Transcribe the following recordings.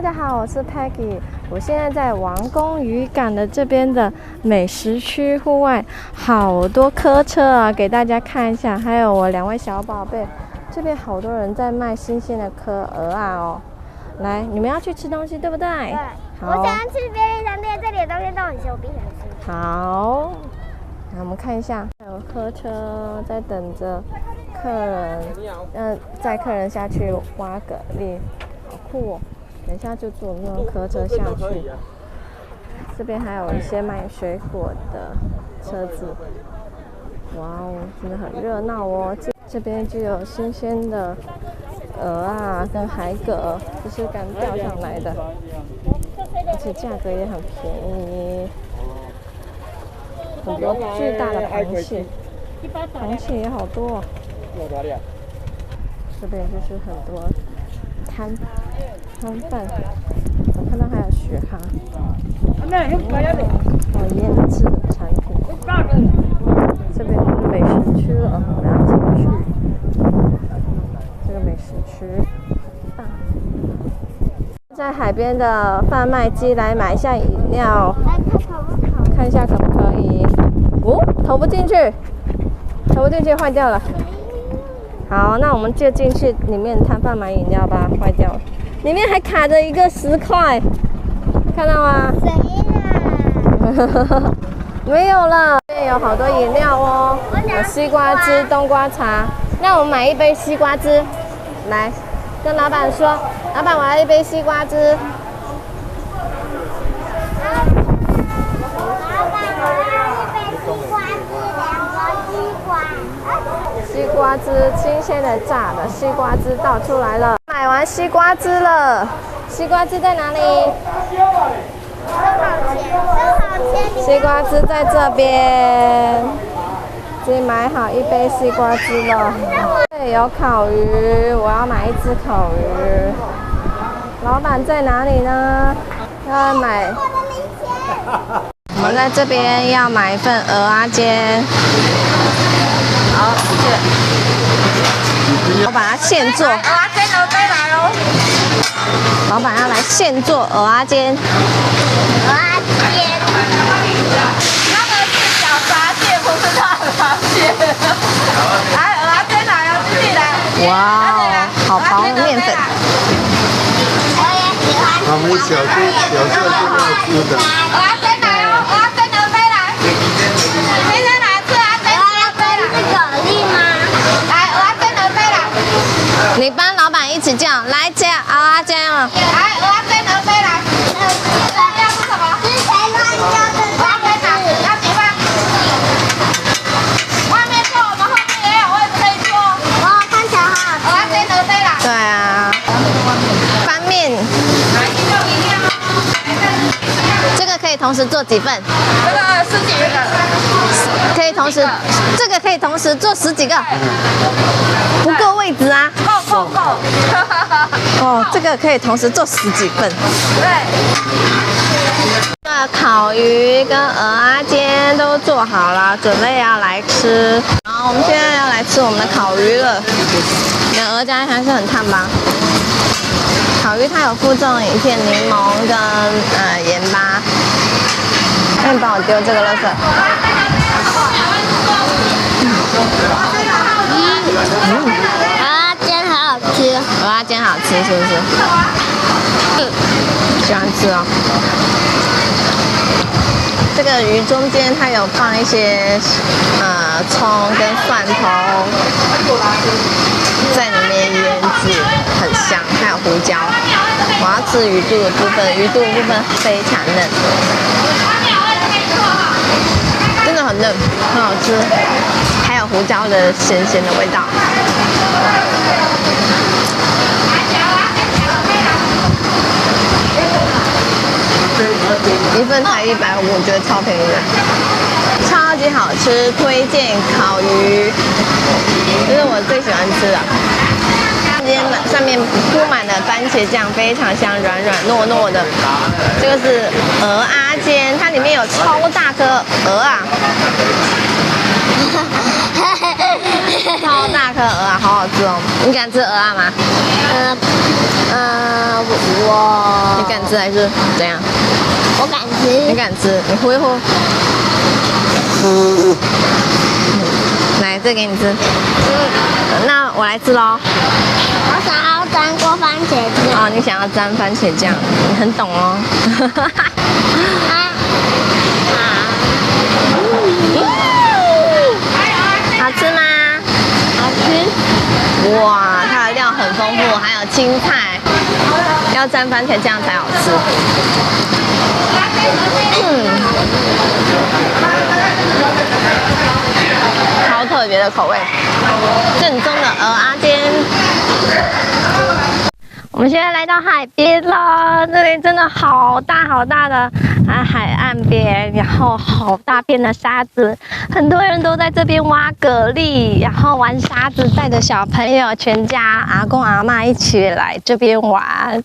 大家好，我是 Peggy， 我现在在王宫渔港的这边的美食区户外，好多客车啊，给大家看一下。还有我2位小宝贝，这边好多人在卖新鲜的鹅啊哦。来，你们要去吃东西对不对？对。好，我想要去便利商店，这里的东西都很香，我必须吃。好，那我们看一下，还有客车在等着客人，载客人下去挖蛤蜊，好酷哦！等一下就坐那种客车下去。这边还有一些卖水果的车子，哇哦，真的很热闹哦！这边就有新鲜的鹅啊，跟海蛤，这是刚钓上来的，而且价格也很便宜。很多巨大的螃蟹，螃蟹也好多哦。这边就是很多摊贩，我看到还有雪蛤，还有腌制的产品。这边是美食区了，我们要进去。这个美食区大。在海边的贩卖机来买一下饮料，看一下可不可以。哦，投不进去，坏掉了。好，那我们就进去里面摊贩买饮料吧，坏掉了。里面还卡着一个10块，看到吗？谁呀？没有了。这边有好多饮料哦，有西瓜汁、冬瓜茶。那我们买一杯西瓜汁，来跟老板说，老板我要一杯西瓜汁。西瓜汁，新鲜的榨的西瓜汁倒出来了。买完西瓜汁了，西瓜汁在哪里？西瓜汁在这边，已经买好一杯西瓜汁了。这里有烤鱼，我要买一只烤鱼。老板在哪里呢？要买。我们在这边要买一份蚵仔煎。好，谢谢。我把它现做。蚵仔煎都飞来哦。老板要来现做蚵仔煎。蚵仔煎。那个是小闸蟹，不是大闸蟹。来，蚵仔煎来哦，继续来。哇，好薄的面粉。我也喜欢。我们小就要吃的。蚵仔煎来哦，蚵仔煎都飞来。今天来吃蚵仔煎，是蛤蜊吗？来，蚵仔煎都飞来。你帮老板一起叫，来叫蚵仔煎哦。来，蚵仔煎都飞来。要吃什么？之前乱叫的。蚵仔煎哪？要几份？外面坐，我们后面也有位置可以坐。哇，看起来好好吃。蚵仔煎都飞来。对啊，翻面。这个可以同时做几份？这个10几个。可以同时，这个可以同时做10几个，不够位置啊。够。哦，这个可以同时做10几份。对。烤鱼跟蚵仔煎都做好了，准备要来吃。好，我们现在要来吃我们的烤鱼了。你的蚵仔煎还是很烫吧？烤鱼它有附这种一片柠檬跟盐巴。那你帮我丢这个垃圾。蚵仔煎好好吃。蚵仔煎好吃是不是？喜欢吃哦。这个鱼中间它有放一些葱跟蒜头在里面腌制，很香，还有胡椒。我要吃鱼肚的部分，鱼肚的部分非常嫩，真的很嫩，很好吃，还有胡椒的咸咸的味道。一份才150，我觉得超便宜的，超级好吃，推荐烤鱼，这是我最喜欢吃的。今天上面铺满了番茄酱，非常香，软软糯糯的。这个是蚵仔煎，它里面有超大颗鹅啊，超大颗鹅啊，好好吃哦！你敢吃鹅啊吗？我你敢吃还是怎样？我敢你吃。敢吃？你呼一呼。来，这给你吃。那我来吃喽。我想要沾过番茄酱。哦，你想要沾番茄酱，你很懂哦。好吃吗？好吃。哇，它的料很丰富，还有青菜，要沾番茄酱才好吃。超特别的口味，正宗的蚵仔煎。我们现在来到海边了，这里真的好大好大的海岸边，然后好大片的沙子，很多人都在这边挖蛤蜊，然后玩沙子，带着小朋友全家阿公阿嬷一起来这边玩。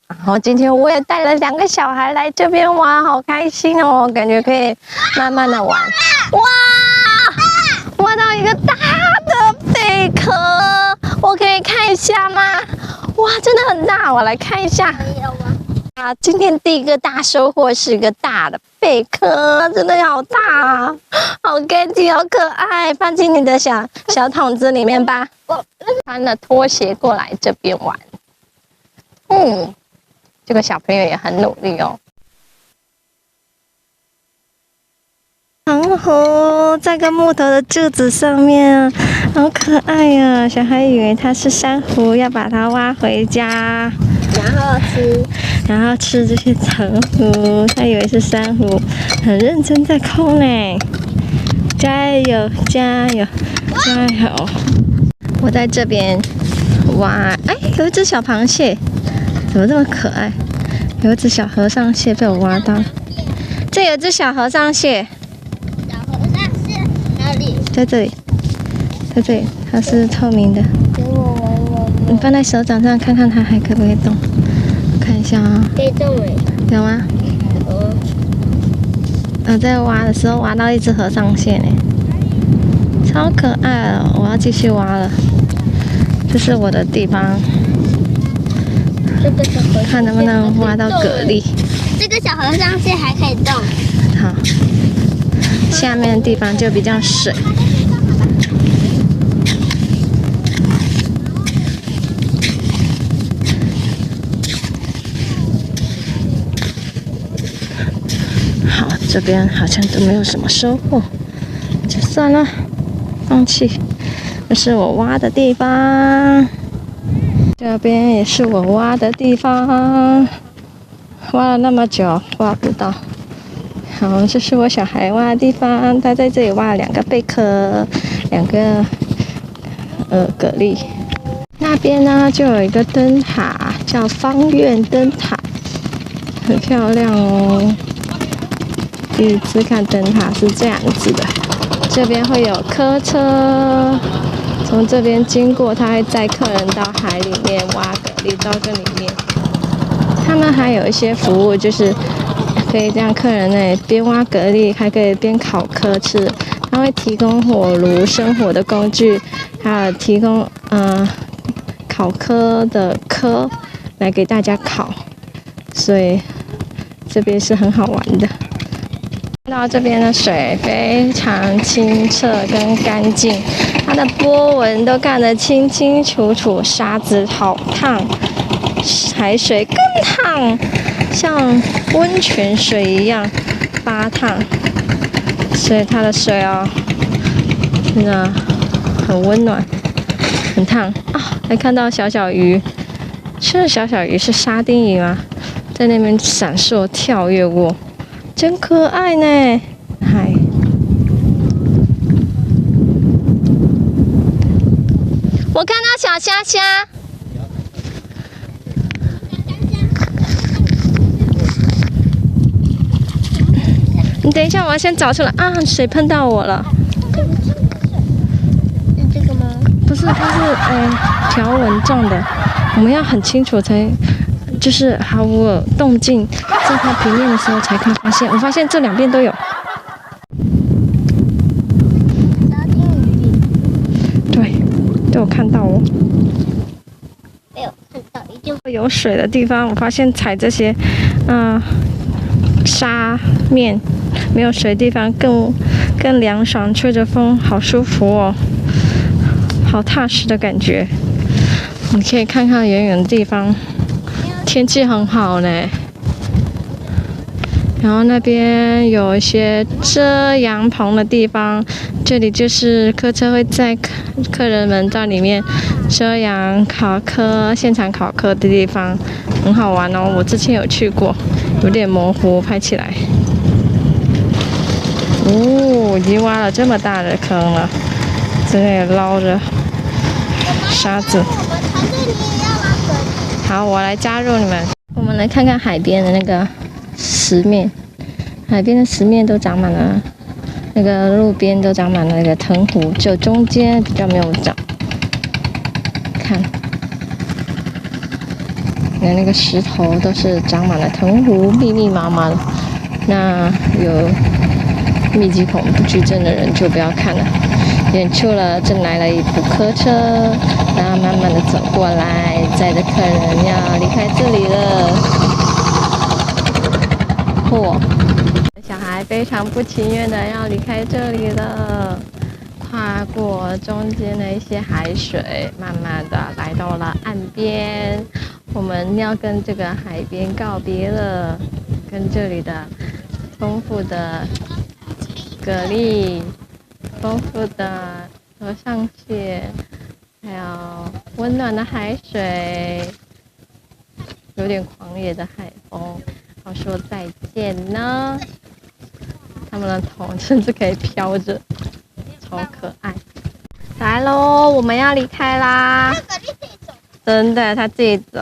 然后今天我也带了2个小孩来这边玩，好开心哦，感觉可以慢慢的玩。哇，挖到一个大的贝壳，我可以看一下吗？哇，真的很大，我来看一下。啊，今天第一个大收获是一个大的贝壳，真的好大啊，好干净，好可爱，放进你的小桶子里面吧。穿了拖鞋过来这边玩，这个小朋友也很努力哦。长虹在个木头的柱子上面，好可爱呀！小孩以为它是珊瑚，要把它挖回家，然后吃这些长虹。他以为是珊瑚，很认真在抠呢。加油，加油，加油！我在这边挖，哎，有一只小螃蟹，怎么这么可爱？有一只小和尚蟹被我挖到，这有一只小和尚蟹。哪里？在这里，在这里，它是透明的。给我玩。你放在手掌上看看它还可不可以动？看一下啊、可以动诶。有吗？我在挖的时候挖到一只和尚蟹呢，超可爱哦！我要继续挖了。这是我的地方，看能不能挖到蛤蜊。这个小和尚蟹还可以动。好，下面的地方就比较水。好，这边好像都没有什么收获，就算了，放弃。这是我挖的地方，这边也是我挖的地方，挖了那么久挖不到。好，这是我小孩挖的地方，他在这里挖了2个贝壳，2个蛤蜊。那边呢就有一个灯塔，叫方院灯塔，很漂亮哦。第一次看灯塔是这样子的，这边会有客车从这边经过，他会载客人到海里面挖蛤蜊到这里面。他们还有一些服务，就是可以让客人呢边挖蛤蜊，还可以边烤蚵吃。他会提供火炉、生火的工具，还有提供烤蚵的蚵来给大家烤，所以这边是很好玩的。看到这边的水非常清澈跟干净，它的波纹都看得清清楚楚，沙子好烫，海水更烫，像温泉水一样发烫，所以它的水哦，真的很温暖，很烫啊！还看到小小鱼，这小小鱼是沙丁鱼吗？在那边闪烁跳跃过。真可爱呢，嗨！我看到小虾虾，你等一下，我要先找出来啊！水喷到我了。是这个吗？不是，它是条纹状的，我们要很清楚才。就是毫无动静，在它平面的时候才看发现。我发现这2边都有。沙丁鱼。对，都有看到哦。没有看到，一定。有水的地方，我发现踩这些，沙面没有水的地方更凉爽，吹着风，好舒服哦，好踏实的感觉。你可以看看远远的地方，天气很好呢。然后那边有一些遮阳棚的地方，这里就是客车会载客人们到里面遮阳烤客、现场烤客的地方，很好玩哦。我之前有去过，有点模糊，拍起来。哦，已经挖了这么大的坑了，这里捞着沙子。好，我来加入你们。我们来看看海边的那个石面，海边的石面都长满了，那个路边都长满了那个藤壶，只有中间比较没有长。看，那个石头都是长满了藤壶，密密麻麻的。那有密集恐惧症的人就不要看了。远处了，正来了一部客车，然后慢慢的走过来，载着客人要离开这里了。嚯！小孩非常不情愿的要离开这里了，跨过中间的一些海水，慢慢的来到了岸边。我们要跟这个海边告别了，跟这里的丰富的蛤蜊、丰富的河上蟹，还有温暖的海水，有点狂野的海风，要说再见呢。他们的头甚至可以飘着，超可爱。来喽，我们要离开啦！真的，他自己走。